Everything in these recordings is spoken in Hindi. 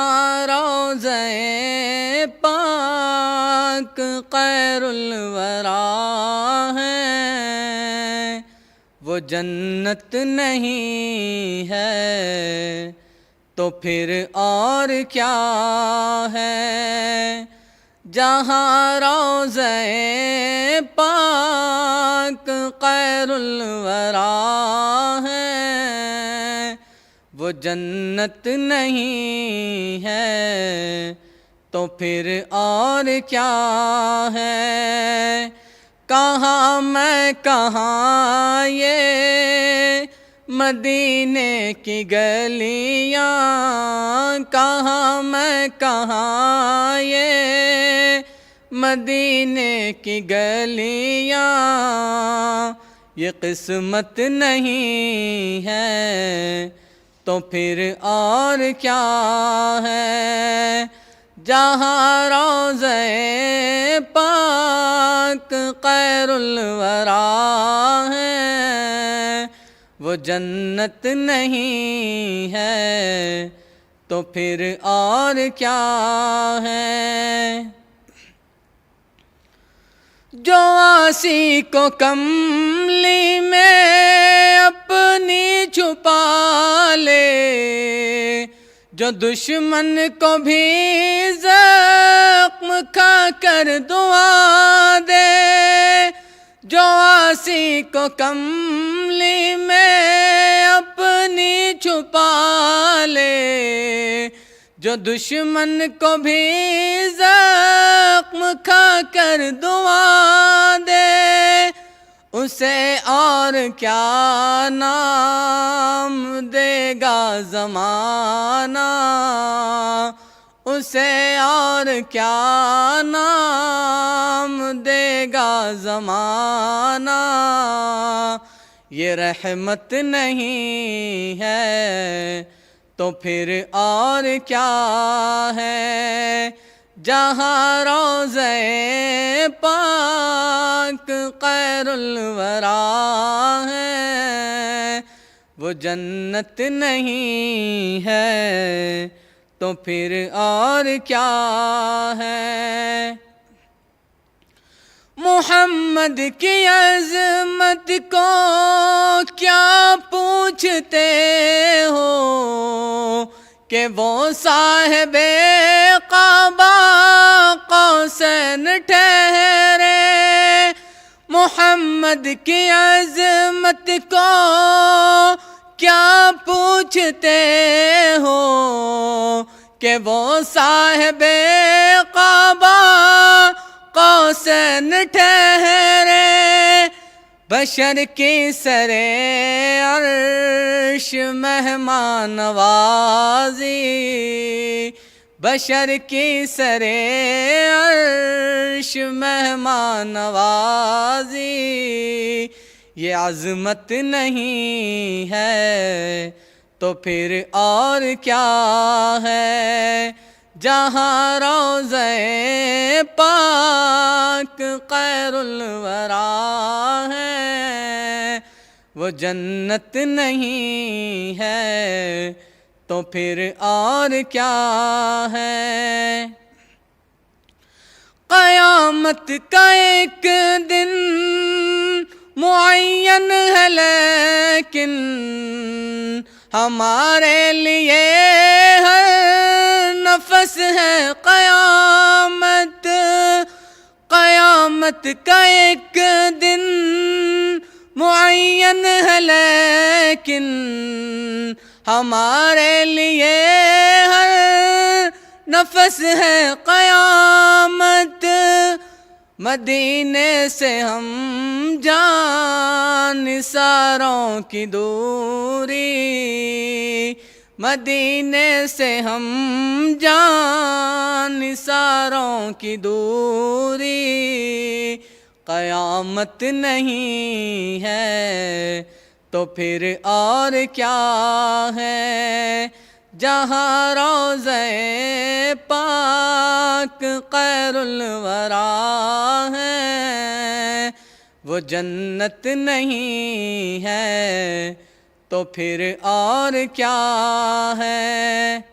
जहाँ रोज़े पाक खैरुल वरा है, वो जन्नत नहीं है तो फिर और क्या है। जहाँ रोज़े पाक खैरुल वरा है, वो जन्नत नहीं है तो फिर और क्या है। कहाँ मैं कहाँ ये मदीने की गलियाँ, कहाँ मैं कहाँ ये मदीने की गलियाँ, ये किस्मत नहीं है तो फिर और क्या है। जहाँ रोज़े पाक खैरुल वरा है, वो जन्नत नहीं है तो फिर और क्या है। जो आसी को कमली में अपनी छुपा ले, जो दुश्मन को भी ज़ख्म खा कर दुआ दे, जो आसी को कमली में अपनी छुपा ले, जो दुश्मन को भी ज़ख्म खा कर दुआ दे, उसे और क्या नाम देगा ज़माना, उसे और क्या नाम देगा ज़माना। ये रहमत नहीं है तो फिर और क्या है। जहाँ रोज़े पाक खैरुल वरा है, वो जन्नत नहीं है तो फिर और क्या है। मोहम्मद की अज़मत को क्या पूछते हो कि वो साहिबे क़बा कौसैन ठहरे। मोहम्मद की अज़मत को क्या पूछते हो कि वो साहिबे क़बा कौसैन ठहरे। बशर की सरे अर्श मेहमान नवाज़ी, बशर की सरे अर्श मेहमान नवाज़ी, ये अज़मत नहीं है तो फिर और क्या है। जहाँ रोज़े पाक खैरुल वरा है, वो जन्नत नहीं है तो फिर और क्या है। क़यामत का एक दिन मुअय्यन है लेकिन हमारे लिए हर नफस है क़यामत। क़यामत का एक दिन मुअय्यन है लेकिन हमारे लिए हर नफस है क़यामत। मदीने से हम जान निसारों की दूरी, मदीने से हम जान निसारों की दूरी। क़यामत नहीं है तो फिर और क्या है। जहाँ रोज़े पाक खैरुल वरा है, वो जन्नत नहीं है तो फिर और क्या है।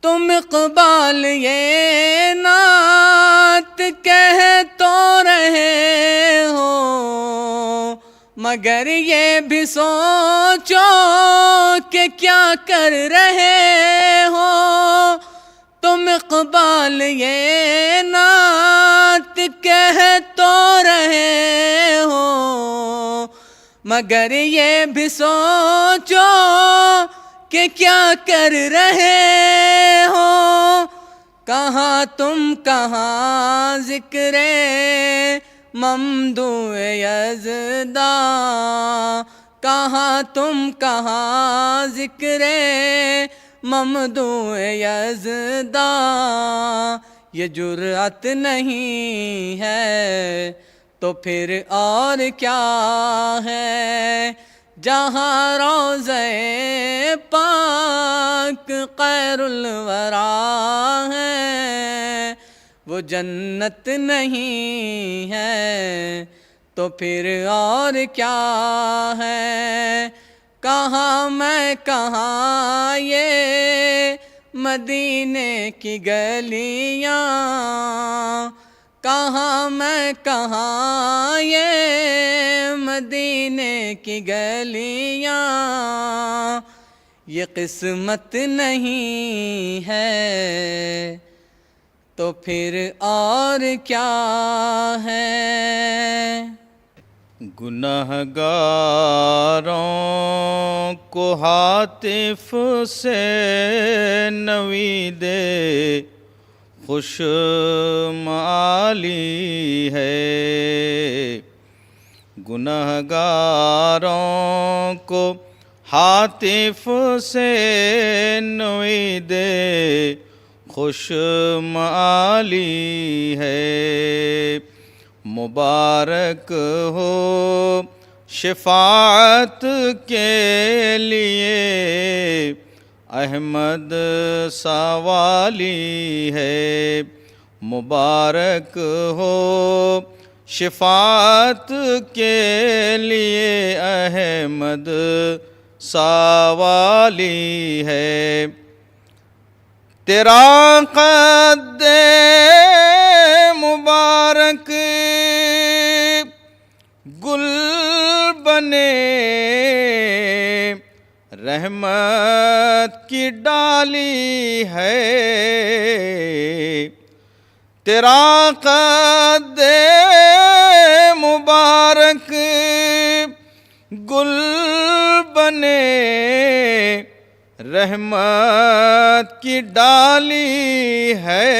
तुम इक़बाल ये नात कह तो रहे हो, मगर ये भी सोचो कि क्या कर रहे हो। तुम इक़बाल ये नात कह तो रहे हो, मगर ये भी सोचो कि क्या कर रहे हो। कहाँ तुम कहाँ ज़िक्रे ममदूए यज़दा, कहाँ तुम कहाँ ज़िक्रे ममदूए यज़दा। ये जुर्अत नहीं है तो फिर और क्या है, जहाँ रोज़े पाक खैरुल वरा है, वो जन्नत नहीं है तो फिर और क्या है। कहाँ मैं कहाँ ये मदीने की गलियाँ, कहाँ मैं कहाँ ये मदीने की गलियाँ। ये किस्मत नहीं है तो फिर और क्या है। गुनहगारों को हातिफ से नवीदे खुशमाली है। गुनहगारों को हातिफ से नवीदे खुशमाली है। मुबारक हो शिफाअत के लिए अहमद सवाली है। मुबारक हो शिफाअत के लिए अहमद सवाली है। तेरा क़द्दे मुबारक गुल बने रहमत की डाली है। तेरा क़द्दे मुबारक गुल बने रहमत की डाली है।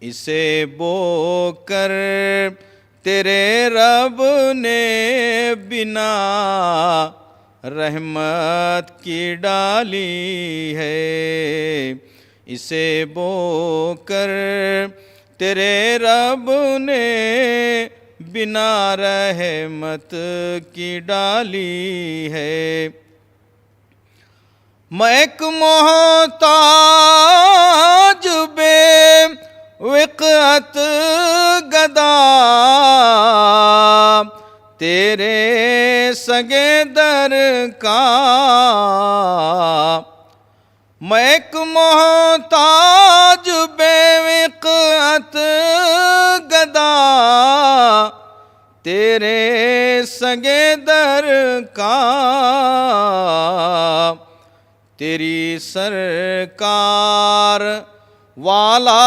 इसे बोकर तेरे रब ने बिना रहमत की डाली है। इसे बोकर तेरे रब ने बिना रहमत की डाली है। मैं एक मोहताज बे विक़अत गदा तेरे सगे दर का। मैं एक मोहताज बे विक़अत गदा तेरे सगे दर का। तेरी सरकार वाला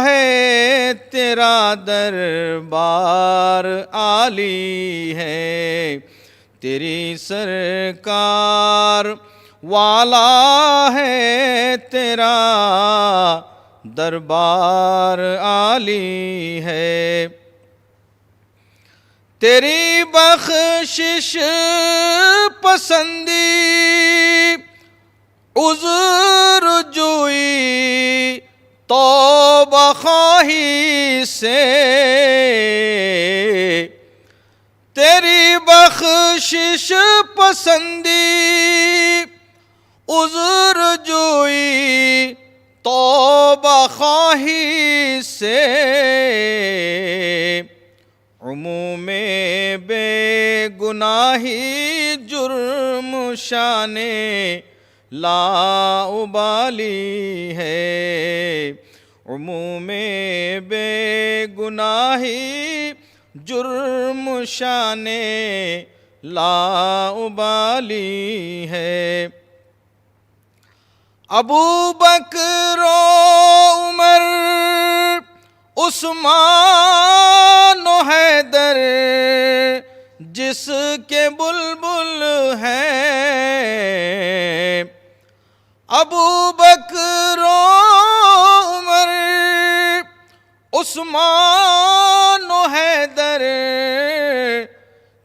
है तेरा दरबार आली है। तेरी सरकार वाला है तेरा दरबार आली है। तेरी बख्शिश पसंदी उज़्र जुई तौबा ख़्वाही से। तेरी बख्शिश पसंदी उज़्र जुई तौबा ख़्वाही से। उमूमे बेगुनाही जुर्म शाने लाउबाली है। उमूमे बेगुनाही जुर्म शाने लाउबाली है। अबू बकर उमर उस्मान हैदर जिसके बुलबुल हैं। अबू बकर उमर उस्मान हैदर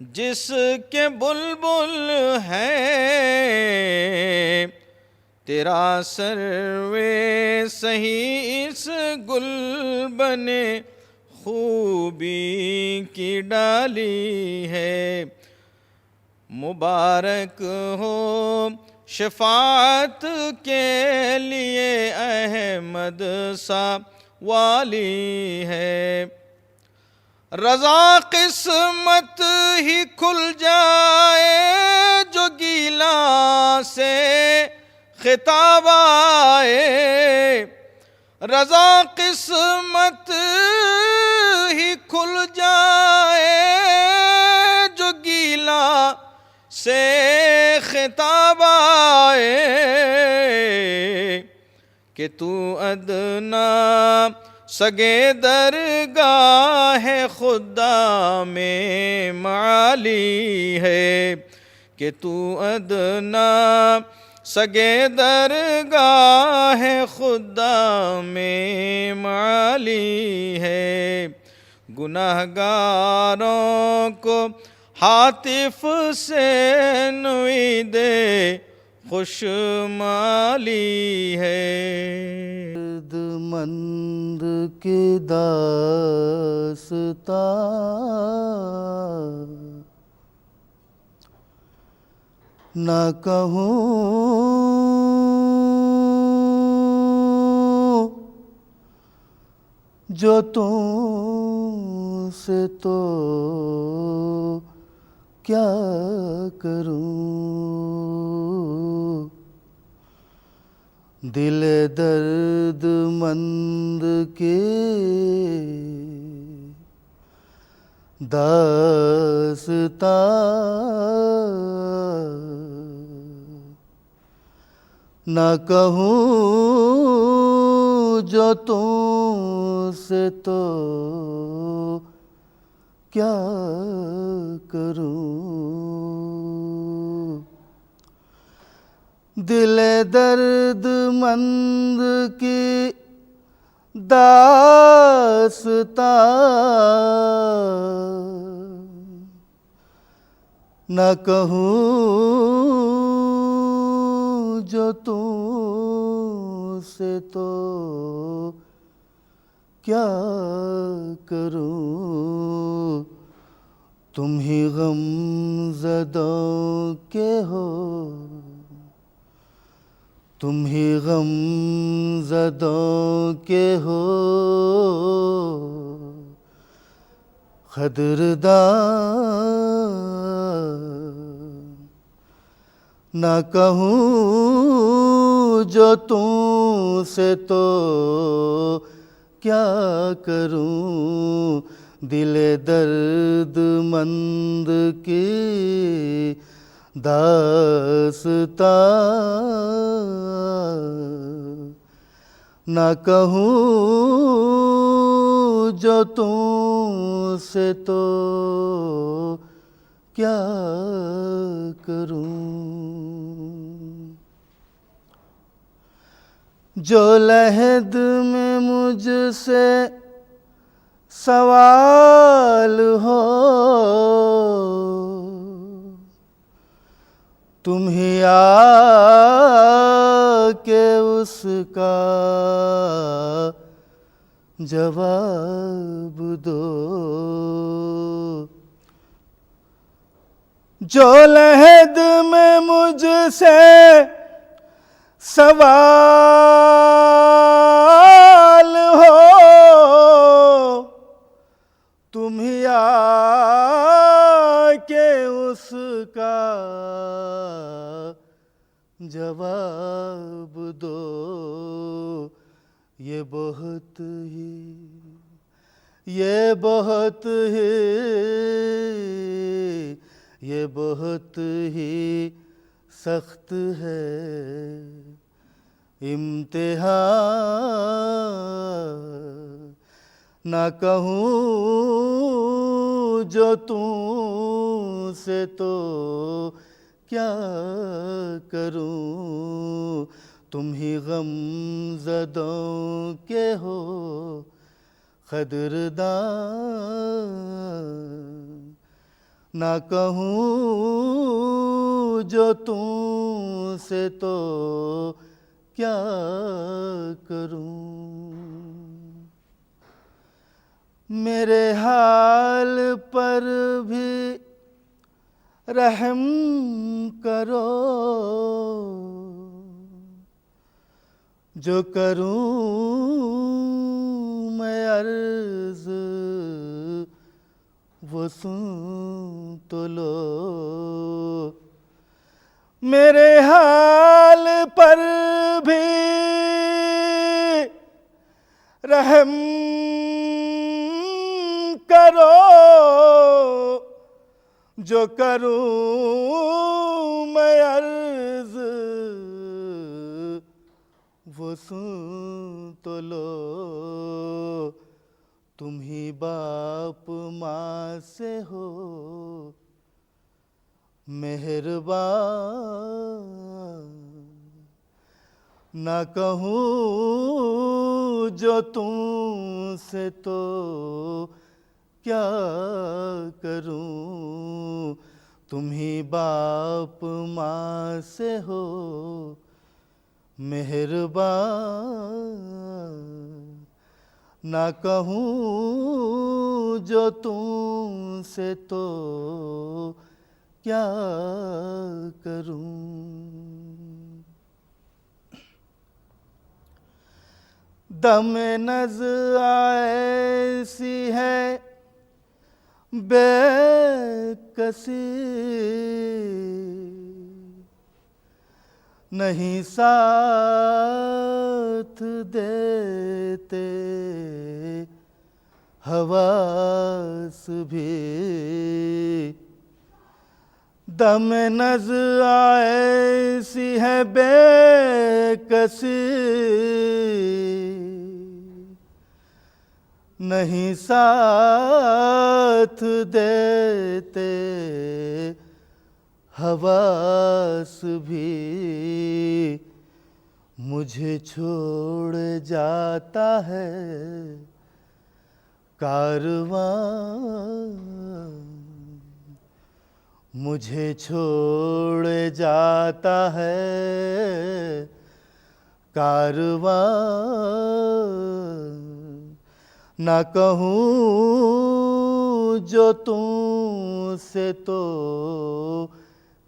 जिसके बुलबुल हैं। तेरा सर्वे सही इस गुल बने खूबी की डाली है। मुबारक हो शफाअत के लिए अहमद सा वाली है। रज़ा किस्मत ही खुल जाए जो गीला से खिताब आए। रज़ा किस्मत ही खुल जाए जो गीला से खिताब आए। कि तू अदना सगे दरगाह खुदा में माली है। कि तू अदना सगे दरगाह खुदा में माली है। गुनाहगारों को हातिफ से नुईदे खुशमाली है। दर्दमंद की दास्तां न कहूँ जो तुमसे तो क्या करूँ। दिल दर्दमंद के दास्तां न कहूँ जो तुमसे तो क्या करूँ। दिल दर्दमंद की दास्तां न कहूँ जो तुमसे तो क्या करूँ। तुम ही गम ज़दों के हो, तुम ही गम ज़दों के हो क़द्रदान। न कहूँ जो तुमसे तो क्या करूँ। दिल दर्दमंद की दास्तां न कहूँ जो तुमसे तो क्या करूँ। जो लहद में मुझसे सवाल हो तुम ही आके उसका जवाब दो। जो लहद में मुझसे सवाल हो तुम ही आके उसका जवाब दो, ये बहुत ही, ये बहुत ही, ये बहुत ही सख्त है इम्तिहान। ना कहूँ जो तुमसे तो क्या करूँ, तुम ही गम ज़दों के हो कदरदान। ना कहूँ जो तुमसे तो क्या करूँ। मेरे हाल पर भी रहम करो, जो करूँ मैं अर्ज़ वो सुन तो लो। मेरे हाल पर भी रहम करो, जो करूँ मैं अर्ज़ वो सुन तो लो। तुम ही बाप माँ से हो मेहरबान। ना कहूँ जो तुमसे तो क्या करूँ, तुम ही बाप माँ से हो मेहरबान। ना कहूँ जो तुमसे तो क्या करूँ। दम नज़ ऐसी है बेकसी, नहीं साथ देते हवास भी। दम नज़ ऐसी है बेकसी, नहीं साथ देते हवास भी। मुझे छोड़ जाता है कारवां, मुझे छोड़ जाता है कारवां। ना कहूँ जो तुमसे तो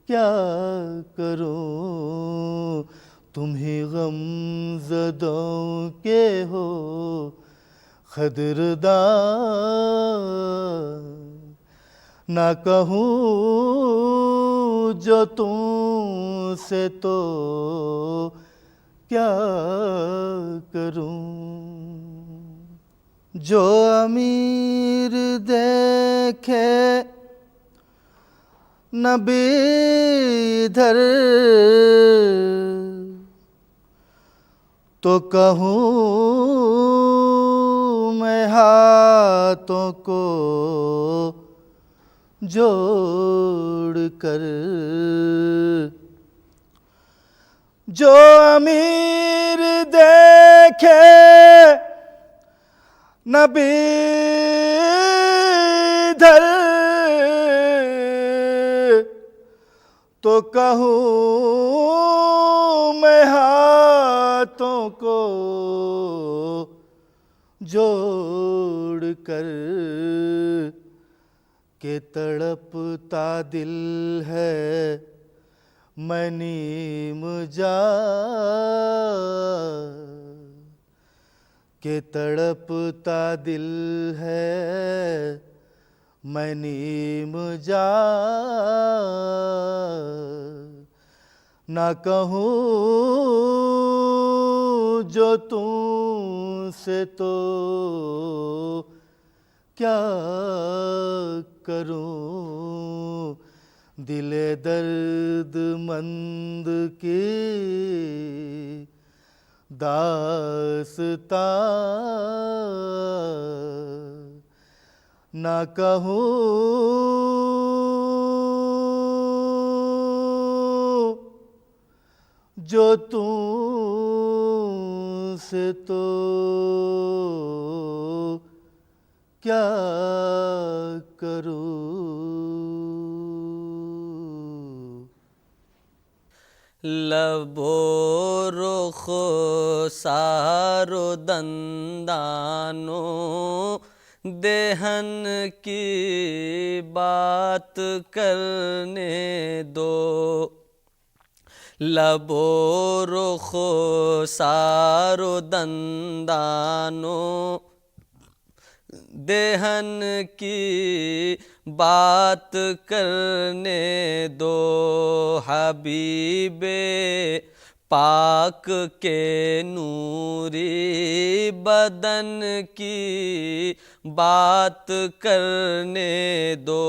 क्या करूँ, तुम ही गम ज़दों के हो कदरदान। ना कहूँ जो तुमसे तो क्या करूँ। जो अमीर देखे नबी इधर, तो कहूँ मैं हाथों को जोड़ कर। जो अमीर देखे नबी इधर, तो कहूँ मैं हाथों को जोड़ कर के तड़पता दिल है मैं नीम जा, के तड़पता दिल है मैं नीम जा। ना कहूँ जो तुमसे तो क्या करूं, दिले दर्द मंद की दास्तां ना कहूँ जो तुमसे तो क्या करूं। लबो रुखो सारो दंदानो देहन की बात करने दो। लबो रुखो सारो दंदानो देहन की बात करने दो। हबीबे पाक के नूरी बदन की बात करने दो।